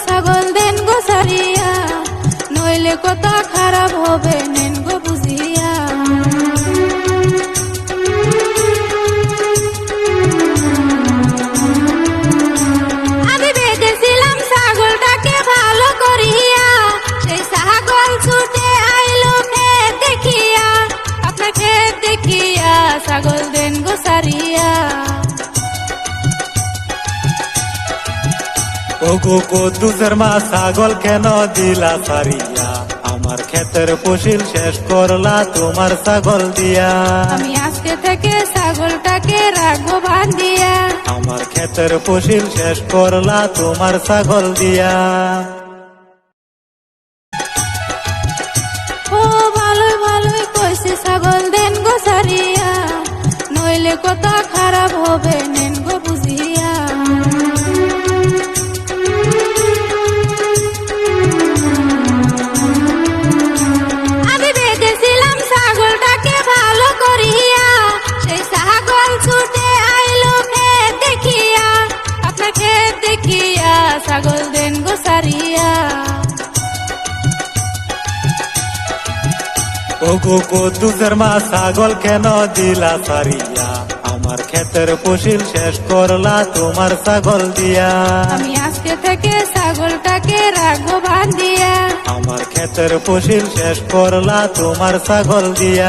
ছাগল দেন গো সারিয়া, নইলে কথা খারাপ হবে নেন গো বুঝিয়া। আমি বেঁধেছিলাম ছাগলটাকে ভালো করিয়া, সেই ছাগল ছুটে আইলো ক্ষেত দেখিয়া, আপনার ক্ষেত দেখিয়া ছাগল দেন গো সারিয়া। ওগো কদ্দুসের মা ছাগল কেন দিলা সারিয়া, আমার ক্ষেতের ফসল শেষ করলা তোমার ছাগল দিয়া। আমি আজকে থেকে ছাগলটাকে রাখবো বান্ধিয়া, আমার ক্ষেতের ফসল শেষ করলা তোমার ছাগল দিয়া। ও ভালোই ভালোই কইছে ছাগল দেন গো সারিয়া, নইলে কথা খারাপ হবে নেন গো বুঝিয়া। আমি বেঁধেছিলাম ছাগলটাকে ভালো করিয়া, সেই ছাগল ছুটে আইলো ক্ষেত দেখিয়া, আপনার ক্ষেত দেখিয়া ছাগল দেন গো সারিয়া। ওগো কদ্দুসের মা ছাগল কেন দিলা সারিয়া, আমার ক্ষেতের ফসল শেষ করলা তোমার ছাগল দিয়া। আমি আজকে থেকে ছাগলটাকে রাখবো বান্ধিয়া, আমার ক্ষেতের ফসল শেষ করলা তোমার ছাগল দিয়া।